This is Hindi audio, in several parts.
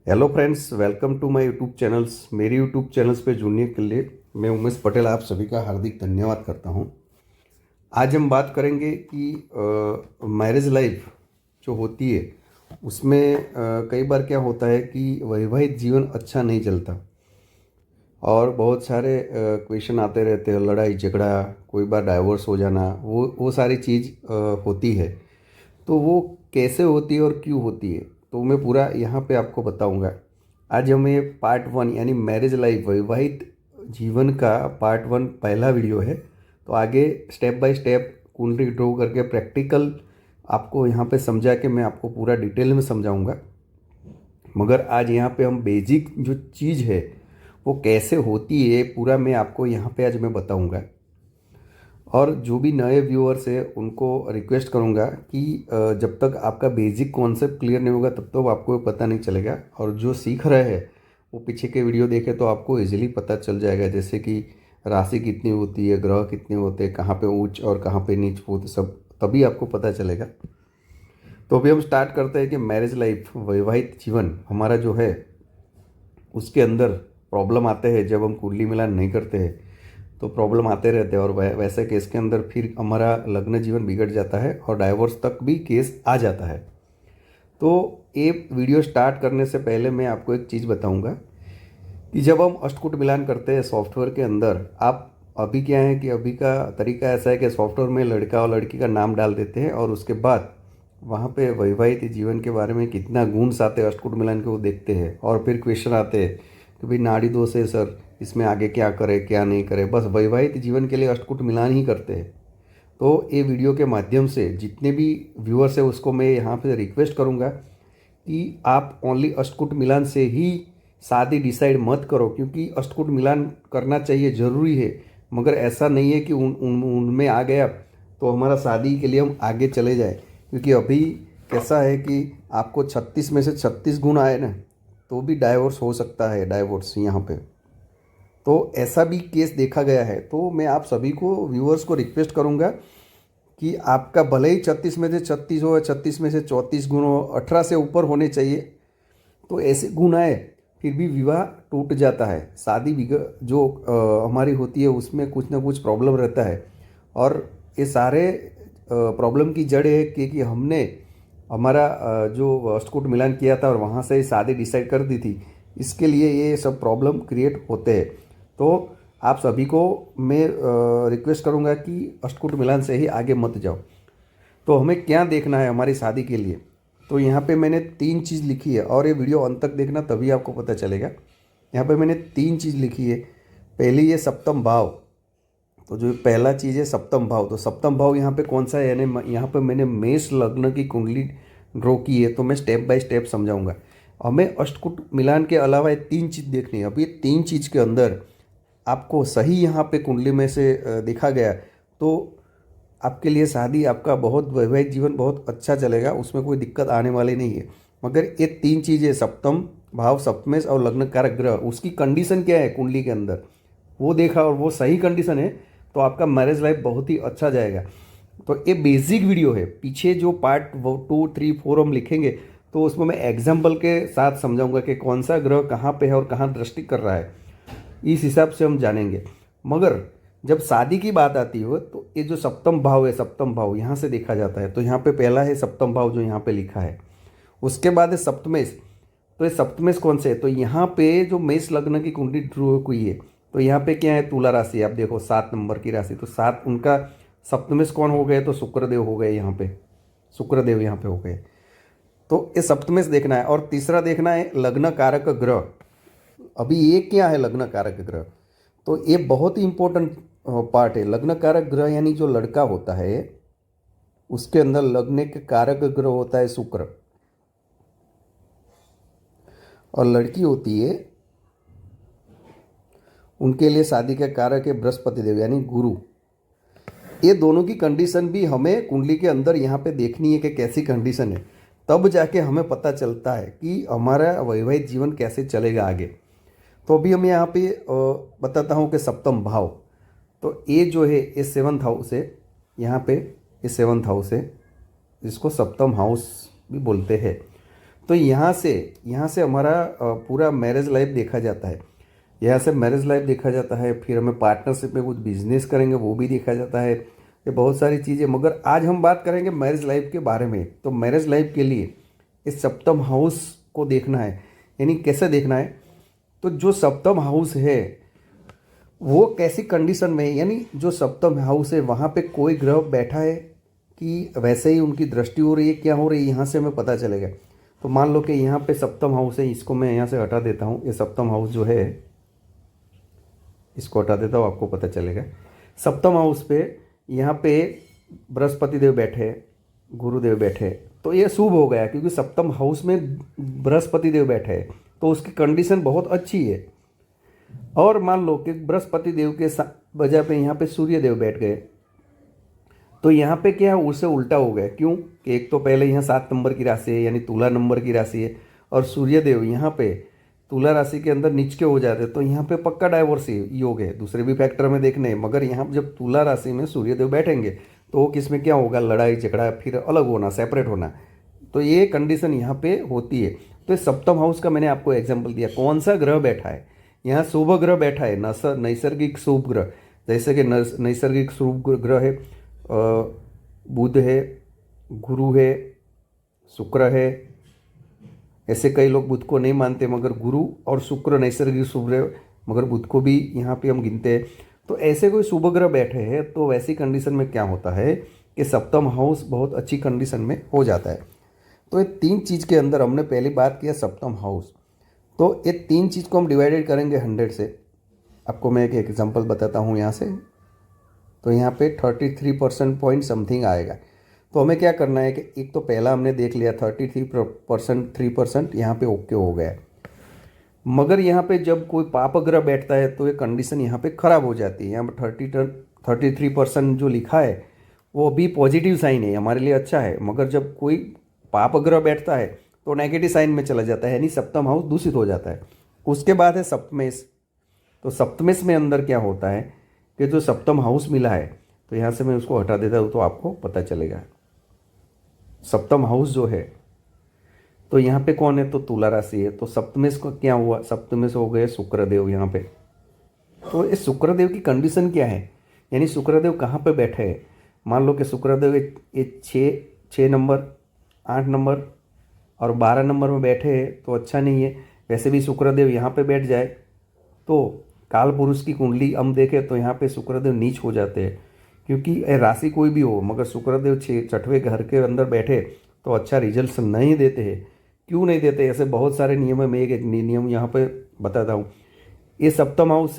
Hello friends, welcome to my YouTube channels. मेरे यूट्यूब चैनल्स पे जुड़ने के लिए मैं उमेश पटेल आप सभी का हार्दिक धन्यवाद करता हूं। आज हम बात करेंगे कि मैरिज लाइफ जो होती है उसमें कई बार क्या होता है कि वैवाहिक जीवन अच्छा नहीं चलता और बहुत सारे क्वेश्चन आते रहते हैं, लड़ाई झगड़ा, कोई बार डाइवोर्स हो जाना, वो सारी चीज़ होती है। तो वो कैसे होती है और क्यों होती है, तो मैं पूरा यहाँ पे आपको बताऊंगा। आज हमें पार्ट वन यानी मैरिज लाइफ वैवाहिक जीवन का पार्ट वन पहला वीडियो है। तो आगे स्टेप बाय स्टेप कुंडली ड्रॉ करके प्रैक्टिकल आपको यहाँ पे समझा के मैं आपको पूरा डिटेल में समझाऊंगा। मगर आज यहाँ पे हम बेसिक जो चीज़ है वो कैसे होती है पूरा मैं आपको यहाँ पे आज मैं बताऊंगा। और जो भी नए व्यूअर्स हैं उनको रिक्वेस्ट करूंगा कि जब तक आपका बेसिक कॉन्सेप्ट क्लियर नहीं होगा तब तक आपको पता नहीं चलेगा। और जो सीख रहे हैं वो पीछे के वीडियो देखे तो आपको इजीली पता चल जाएगा, जैसे कि राशि कितनी होती है, ग्रह कितने होते हैं, कहाँ पे उच्च और कहाँ पे नीच, वो तो सब तभी आपको पता चलेगा। तो अभी हम स्टार्ट करते हैं कि मैरिज लाइफ वैवाहिक जीवन हमारा जो है उसके अंदर प्रॉब्लम आते हैं जब हम कुंडली मिलान नहीं करते हैं। तो प्रॉब्लम आते रहते हैं और वैसे केस के अंदर फिर हमारा लग्न जीवन बिगड़ जाता है और डाइवोर्स तक भी केस आ जाता है। तो ये वीडियो स्टार्ट करने से पहले मैं आपको एक चीज़ बताऊंगा कि जब हम अष्टकूट मिलान करते हैं सॉफ्टवेयर के अंदर, आप अभी क्या है कि अभी का तरीका ऐसा है कि सॉफ्टवेयर में लड़का और लड़की का नाम डाल देते हैं और उसके बाद वहाँ पे वैवाहिक जीवन के बारे में कितना गुण आते हैं अष्टकूट मिलान के वो देखते हैं और फिर क्वेश्चन आते हैं कि भाई नाड़ी दोष है सर, इसमें आगे क्या करे क्या नहीं करे, बस वैवाहिक जीवन के लिए अष्टकूट मिलान ही करते हैं। तो ये वीडियो के माध्यम से जितने भी व्यूअर्स है उसको मैं यहाँ पे रिक्वेस्ट करूँगा कि आप ओनली अष्टकूट मिलान से ही शादी डिसाइड मत करो, क्योंकि अष्टकूट मिलान करना चाहिए, ज़रूरी है। मगर ऐसा नहीं है कि उनमें आ गया तो हमारा शादी के लिए हम आगे चले जाए, क्योंकि अभी कैसा है कि आपको 36 में से 36 गुण आए ना तो भी डाइवोर्स हो सकता है, डाइवोर्स यहाँ पे। तो ऐसा भी केस देखा गया है। तो मैं आप सभी को व्यूअर्स को रिक्वेस्ट करूँगा कि आपका भले ही 36 में से 36 हो, 36 में से 34 गुण हो, 18 से ऊपर होने चाहिए। तो ऐसे गुण आए फिर भी विवाह टूट जाता है, शादी जो हमारी होती है उसमें कुछ ना कुछ प्रॉब्लम रहता है। और ये सारे प्रॉब्लम की जड़ है कि हमने हमारा जो अष्टकूट मिलान किया था और वहाँ से ही शादी डिसाइड कर दी थी, इसके लिए ये सब प्रॉब्लम क्रिएट होते हैं। तो आप सभी को मैं रिक्वेस्ट करूँगा कि अष्टकूट मिलान से ही आगे मत जाओ। तो हमें क्या देखना है हमारी शादी के लिए, तो यहाँ पे मैंने 3 चीज़ लिखी है और ये वीडियो अंत तक देखना तभी आपको पता चलेगा। यहाँ पे मैंने 3 चीज़ लिखी है। पहली है सप्तम भाव। तो जो पहला चीज़ है सप्तम भाव, तो सप्तम भाव यहाँ पे कौन सा है, यानी यहाँ पे मैंने मेष लग्न की कुंडली ड्रॉ की है। तो मैं स्टेप बाय स्टेप समझाऊंगा। हमें अष्टकूट मिलान के अलावा ये 3 चीज़ देखनी है। अब ये 3 चीज़ के अंदर आपको सही यहाँ पे कुंडली में से देखा गया तो आपके लिए शादी, आपका बहुत वैवाहिक जीवन बहुत अच्छा चलेगा, उसमें कोई दिक्कत आने वाली नहीं है। मगर ये 3 चीज़ें सप्तम भाव, सप्तमेश और लग्न कारक ग्रह, उसकी कंडीशन क्या है कुंडली के अंदर वो देखा और वो सही कंडीशन है तो आपका मैरिज लाइफ बहुत ही अच्छा जाएगा। तो ये बेसिक वीडियो है। पीछे जो पार्ट 2, 3, 4 हम लिखेंगे तो उसमें मैं एग्जाम्पल के साथ समझाऊंगा कि कौन सा ग्रह कहाँ पे है और कहाँ दृष्टि कर रहा है, इस हिसाब से हम जानेंगे। मगर जब शादी की बात आती हो तो ये जो सप्तम भाव है, सप्तम भाव यहाँ से देखा जाता है। तो यहाँ पे पहला है सप्तम भाव जो यहाँ पे लिखा है। उसके बाद है सप्तमेश। तो ये सप्तमेश कौन से है, तो यहाँ पे जो मेष लग्न की कुंडली ड्रॉ हुई है तो यहाँ पे क्या है, तुला राशि। आप देखो 7 नंबर की राशि, तो 7 उनका सप्तमेश कौन हो गए, तो शुक्रदेव हो गए। यहाँ पे शुक्रदेव यहाँ पे हो गए। तो ये सप्तमेश देखना है। और तीसरा देखना है लग्न कारक ग्रह। अभी ये क्या है लग्न कारक ग्रह, तो ये बहुत ही इंपॉर्टेंट पार्ट है। लग्न कारक ग्रह यानी जो लड़का होता है उसके अंदर लग्न के कारक ग्रह होता है शुक्र, और लड़की होती है उनके लिए शादी का कारक है बृहस्पति देव यानी गुरु। ये दोनों की कंडीशन भी हमें कुंडली के अंदर यहाँ पे देखनी है कि कैसी कंडीशन है, तब जाके हमें पता चलता है कि हमारा वैवाहिक जीवन कैसे चलेगा आगे। तो अभी हम यहाँ पे बताता हूँ कि सप्तम भाव, तो ये जो है ये 7th हाउस है। यहाँ पे ये 7th हाउस है, जिसको सप्तम हाउस भी बोलते हैं। तो यहाँ से हमारा पूरा मैरिज लाइफ देखा जाता है। यहाँ से मैरिज लाइफ देखा जाता है, फिर हमें पार्टनरशिप में कुछ बिजनेस करेंगे वो भी देखा जाता है, ये बहुत सारी चीज़ें। मगर आज हम बात करेंगे मैरिज लाइफ के बारे में। तो मैरिज लाइफ के लिए इस सप्तम हाउस को देखना है, यानी कैसे देखना है। तो जो सप्तम हाउस है वो कैसी कंडीशन में, यानी जो सप्तम हाउस है वहाँ पे कोई ग्रह बैठा है कि वैसे ही उनकी दृष्टि हो रही है, क्या हो रही है, यहाँ से हमें पता चलेगा। तो मान लो कि यहाँ पे सप्तम हाउस है, इसको मैं यहाँ से हटा देता हूँ। ये सप्तम हाउस जो है इसको हटा देता हूँ, आपको पता चलेगा। सप्तम हाउस पे यहाँ पे बृहस्पति देव बैठे, गुरुदेव बैठे, तो ये शुभ हो गया क्योंकि सप्तम हाउस में बृहस्पति देव बैठे हैं, तो उसकी कंडीशन बहुत अच्छी है। और मान लो कि बृहस्पति देव के वजह पे यहाँ पे सूर्य देव बैठ गए, तो यहाँ पे क्या है, उससे उल्टा हो गया। क्यों कि एक तो पहले यहाँ 7 नंबर की राशि है, यानी तुला नंबर की राशि है, और सूर्य देव यहाँ पे तुला राशि के अंदर नीच के हो जाते, तो यहाँ पे पक्का डाइवोर्स योग है। दूसरे भी फैक्टर में देखने हैं, मगर यहाँ जब तुला राशि में सूर्य देव बैठेंगे तो वो किस में क्या होगा, लड़ाई झगड़ा, फिर अलग होना, सेपरेट होना। तो ये कंडीशन यहाँ पे होती है। तो सप्तम हाउस का मैंने आपको एग्जाम्पल दिया। कौन सा ग्रह बैठा है, यहाँ शुभ ग्रह बैठा है, नैसर्गिक शुभ ग्रह। जैसे कि नैसर्गिक शुभ ग्रह है बुध है, गुरु है, शुक्र है। ऐसे कई लोग बुध को नहीं मानते, मगर गुरु और शुक्र नैसर्गिक शुभ ग्रह, मगर बुध को भी यहाँ पे हम गिनते हैं। तो ऐसे कोई शुभ ग्रह बैठे हैं तो वैसी कंडीशन में क्या होता है कि सप्तम हाउस बहुत अच्छी कंडीशन में हो जाता है। तो ये 3 चीज़ के अंदर हमने पहली बात किया सप्तम हाउस। तो ये 3 चीज़ को हम डिवाइडेड करेंगे 100 से। आपको मैं एक एग्जांपल बताता हूँ यहाँ से। तो यहाँ पे 33% पॉइंट समथिंग आएगा। तो हमें क्या करना है कि एक तो पहला हमने देख लिया 3% यहाँ पे ओके हो गया। मगर यहाँ पे जब कोई पाप ग्रह बैठता है तो ये कंडीशन यहाँ पे ख़राब हो जाती है। यहाँ पर 33% जो लिखा है वो भी पॉजिटिव साइन है, हमारे लिए अच्छा है। मगर जब कोई पाप ग्रह बैठता है तो नेगेटिव साइन में चला जाता है, यानी सप्तम हाउस दूषित हो जाता है। उसके बाद है सप्तमेश। तो सप्तमेश में अंदर क्या होता है कि जो सप्तम हाउस मिला है, तो यहाँ से मैं उसको हटा देता हूँ तो आपको पता चलेगा। सप्तम हाउस जो है तो यहाँ पे कौन है, तो तुला राशि है। तो सप्तमेश को क्या हुआ, सप्तमेश हो गए शुक्रदेव यहाँ पे। तो इस शुक्रदेव की कंडीशन क्या है, यानी शुक्रदेव कहाँ पे बैठे हैं। मान लो कि शुक्रदेव ये 6 नंबर, 8 नंबर और 12 नंबर में बैठे हैं तो अच्छा नहीं है। वैसे भी शुक्रदेव यहाँ पे बैठ जाए तो काल पुरुष की कुंडली हम देखें तो यहाँ पे शुक्रदेव नीच हो जाते हैं। क्योंकि राशि कोई भी हो, मगर शुक्रदेव 6वें घर के अंदर बैठे तो अच्छा रिजल्ट नहीं देते हैं। क्यों नहीं देते, ऐसे बहुत सारे नियम है। मैं एक नियम यहाँ पे बताता हूँ। ये सप्तम हाउस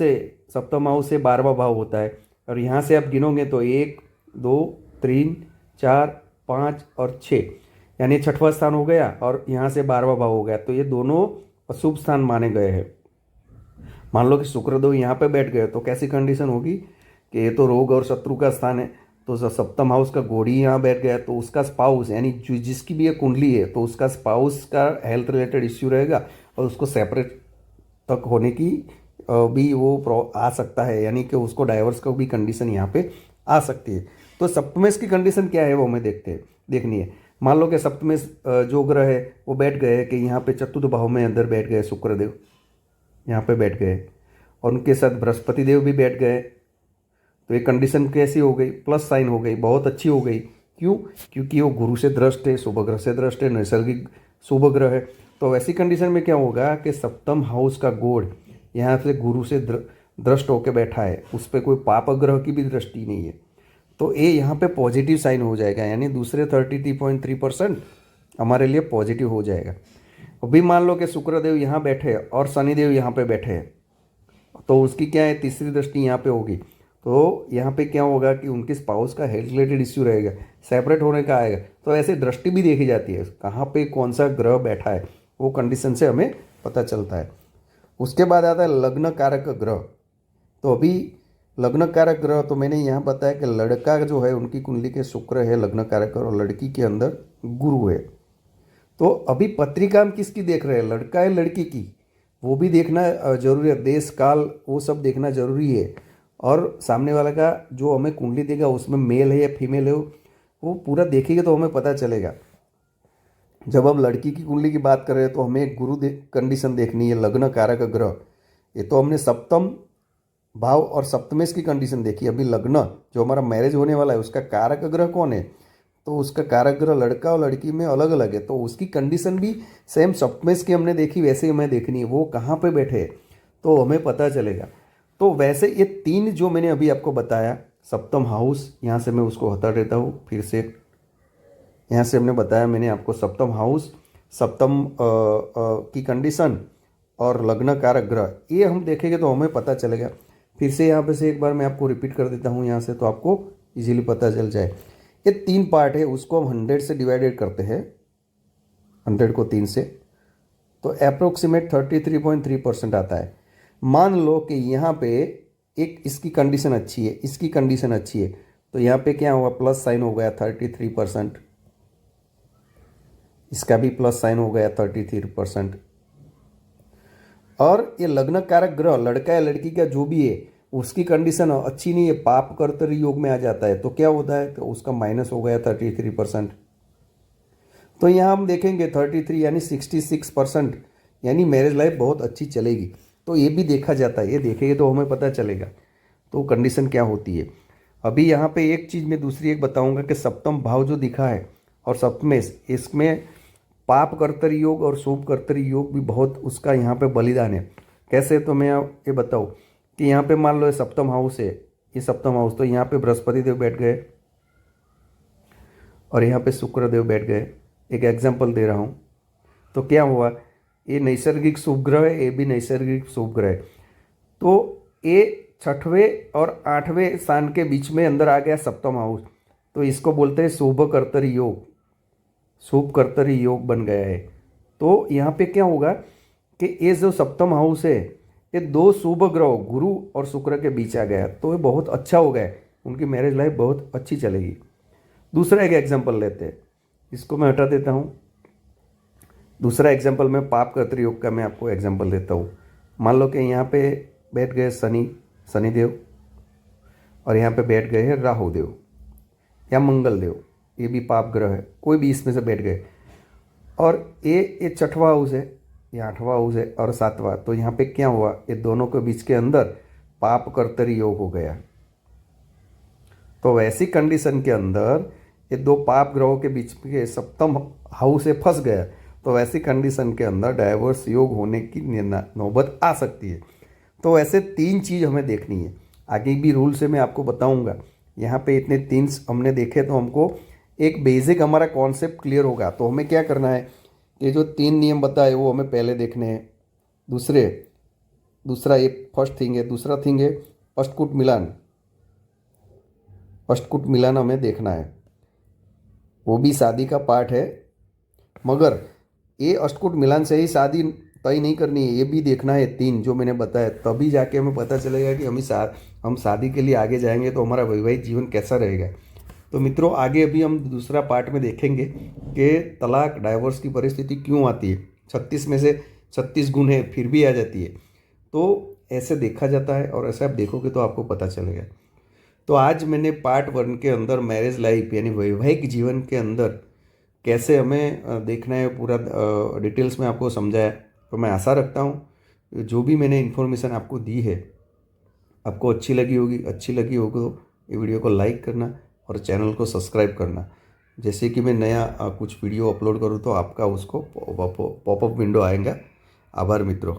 से 12वां भाव होता है, और यहाँ से आप गिनोगे तो 1 2 3 4 5 और 6, यानी 6वां स्थान हो गया, और यहाँ से 12वां भाव हो गया। तो ये दोनों अशुभ स्थान माने गए हैं। मान लो कि शुक्रदेव यहाँ पे बैठ गए तो कैसी कंडीशन होगी कि ये तो रोग और शत्रु का स्थान है। तो सप्तम हाउस का गोड़ी यहाँ बैठ गया तो उसका स्पाउस, यानी जिसकी भी ये कुंडली है तो उसका स्पाउस का हेल्थ रिलेटेड इश्यू रहेगा, और उसको सेपरेट तक होने की भी वो आ सकता है, यानी कि उसको डाइवर्स का भी कंडीशन यहाँ पे आ सकती है। तो सप्तमेश की कंडीशन क्या है वो हमें देखनी है। मान लो कि सप्तमेश जो ग्रह है वो बैठ गए कि यहाँ पे चतुर्थ भाव में अंदर बैठ गए, शुक्रदेव यहाँ पे बैठ गए, और उनके साथ बृहस्पति देव भी बैठ गए। तो ये कंडीशन कैसी हो गई, प्लस साइन हो गई, बहुत अच्छी हो गई। क्यों, क्योंकि वो गुरु से दृष्ट है, शुभ ग्रह से दृष्ट है, नैसर्गिक शुभ ग्रह है। तो ऐसी कंडीशन में क्या होगा कि सप्तम हाउस का गोड़ यहाँ से गुरु से दृष्ट होकर बैठा है, उस पर कोई पाप ग्रह की भी दृष्टि नहीं है। तो ये यहाँ पे पॉजिटिव साइन हो जाएगा, यानी दूसरे 33.3% हमारे लिए पॉजिटिव हो जाएगा। अभी मान लो कि शुक्रदेव यहाँ बैठे और शनिदेव यहाँ पे बैठे हैं, तो उसकी क्या है, तीसरी दृष्टि यहाँ पे होगी। तो यहाँ पे क्या होगा कि उनके स्पाउस का हेल्थ रिलेटेड इश्यू रहेगा, सेपरेट होने का आएगा। तो ऐसे दृष्टि भी देखी जाती है, कहाँ पे कौन सा ग्रह बैठा है वो कंडीशन से हमें पता चलता है। उसके बाद आता है लग्न कारक ग्रह। तो अभी लग्न कारक ग्रह तो मैंने यहाँ बताया कि लड़का जो है उनकी कुंडली के शुक्र है लग्न कारक, और लड़की के अंदर गुरु है। तो अभी पत्रिका हम किसकी देख रहे हैं, लड़का है लड़की की, वो भी देखना जरूरी है। देश काल वो सब देखना जरूरी है। और सामने वाला का जो हमें कुंडली देगा उसमें मेल है या फीमेल है वो पूरा देखेंगे तो हमें पता चलेगा। जब हम लड़की की कुंडली की बात कर रहे हैं तो हमें एक गुरु कंडीशन देखनी है, लग्न कारक ग्रह। ये तो हमने सप्तम भाव और सप्तमेश की कंडीशन देखी। अभी लग्न जो हमारा मैरिज होने वाला है उसका कारक ग्रह कौन है, तो उसका कारक ग्रह लड़का और लड़की में अलग अलग है, तो उसकी कंडीशन भी सेम सप्तमेश की हमने देखी वैसे ही हमें देखनी है, वो कहाँ पे बैठे हैं तो हमें पता चलेगा। तो वैसे ये तीन जो मैंने अभी आपको बताया, सप्तम हाउस, यहाँ से मैं उसको हटा देता हूँ फिर से। यहाँ से हमने बताया मैंने आपको सप्तम हाउस, सप्तम की कंडीशन और लग्न कारक ग्रह, ये हम देखेंगे तो हमें पता चलेगा। फिर से यहाँ पे से एक बार मैं आपको रिपीट कर देता हूँ यहाँ से, तो आपको इजीली पता चल जाए। ये तीन पार्ट है, उसको हम 100 से डिवाइडेड करते हैं, 100 को 3 से, तो अप्रोक्सीमेट 33.3% आता है। मान लो कि यहाँ पे एक इसकी कंडीशन अच्छी है, इसकी कंडीशन अच्छी है, तो यहाँ पे क्या हुआ, प्लस साइन हो गया 33%, इसका भी प्लस साइन हो गया 33%। और ये लग्न कारक ग्रह लड़का या लड़की का जो भी है उसकी कंडीशन अच्छी नहीं है, पाप कर्तरी योग में आ जाता है, तो क्या होता है, तो उसका माइनस हो गया 33%। तो यहाँ हम देखेंगे 33 यानी 66%, यानी मैरिज लाइफ बहुत अच्छी चलेगी। तो ये भी देखा जाता है, ये देखेंगे तो हमें पता चलेगा तो कंडीशन क्या होती है। अभी यहाँ पे एक चीज़ मैं दूसरी एक बताऊँगा कि सप्तम भाव जो दिखा है और सप्तमेश, इसमें पाप कर्तरी योग और शुभ कर्तरी योग भी बहुत उसका यहाँ पे बलिदान है। कैसे, तो मैं ये बताऊँ कि यहाँ पे मान लो ये सप्तम हाउस है, ये सप्तम हाउस, तो यहाँ पे बृहस्पति देव बैठ गए और यहाँ पे शुक्र देव बैठ गए, एक एग्जाम्पल दे रहा हूँ। तो क्या हुआ, ये नैसर्गिक शुभ ग्रह है, ये भी नैसर्गिक शुभ ग्रह है, तो ये 6वें और 8वें स्थान के बीच में अंदर आ गया सप्तम हाउस, तो इसको बोलते हैं शुभ कर्तरी योग, शुभ कर्तरी योग बन गया है। तो यहाँ पे क्या होगा कि ये जो सप्तम हाउस है ये दो शुभ ग्रह गुरु और शुक्र के बीच आ गया, तो ये बहुत अच्छा हो गया, उनकी मैरिज लाइफ बहुत अच्छी चलेगी। दूसरा एक एग्जांपल लेते हैं, इसको मैं हटा देता हूँ। दूसरा एग्जांपल मैं पाप कर्तरी योग का मैं आपको एग्जांपल देता हूँ। मान लो कि यहाँ पे बैठ गए शनिदेव और यहाँ पे बैठ गए हैं राहु देव या मंगल देव, ये भी पाप ग्रह है, कोई भी इसमें से बैठ गए, और ये 6वां हाउस है, ये 8वां हाउस है और 7वां, तो यहाँ पे क्या हुआ, ये दोनों के बीच के अंदर पाप कर्तरी योग हो गया। तो वैसी कंडीशन के अंदर ये दो पाप ग्रहों के बीच के सप्तम हाउस से फंस गया, तो वैसी कंडीशन के अंदर डाइवोर्स योग होने की नौबत आ सकती है। तो ऐसे तीन चीज़ हमें देखनी है, आगे भी रूल से मैं आपको बताऊंगा। यहाँ पे इतने तीन हमने देखे तो हमको एक बेसिक हमारा कॉन्सेप्ट क्लियर होगा। तो हमें क्या करना है, ये जो तीन नियम बताए वो हमें पहले देखने हैं। दूसरा ये फर्स्ट थिंग है। दूसरा थिंग है अष्टकूट मिलान, अष्टकूट मिलान हमें देखना है, वो भी शादी का पार्ट है, मगर ये अष्टकूट मिलान से ही शादी तय नहीं करनी है, ये भी देखना है तीन जो मैंने बताया, तभी जाके हमें पता चलेगा कि हम शादी के लिए आगे जाएंगे तो हमारा वैवाहिक जीवन कैसा रहेगा। तो मित्रों आगे अभी हम दूसरा पार्ट में देखेंगे कि तलाक डाइवोर्स की परिस्थिति क्यों आती है। 36 में से 36 गुण है फिर भी आ जाती है, तो ऐसे देखा जाता है और ऐसे आप देखोगे तो आपको पता चलेगा। तो आज मैंने पार्ट 1 के अंदर मैरिज लाइफ यानी वैवाहिक जीवन के अंदर कैसे हमें देखना है पूरा डिटेल्स में आपको समझाया। तो मैं आशा रखता हूँ जो भी मैंने इन्फॉर्मेशन आपको दी है आपको अच्छी लगी होगी तो ये वीडियो को लाइक करना और चैनल को सब्सक्राइब करना। जैसे कि मैं नया कुछ वीडियो अपलोड करूँ तो आपका उसको पॉपअप विंडो आएगा। आभार मित्रों।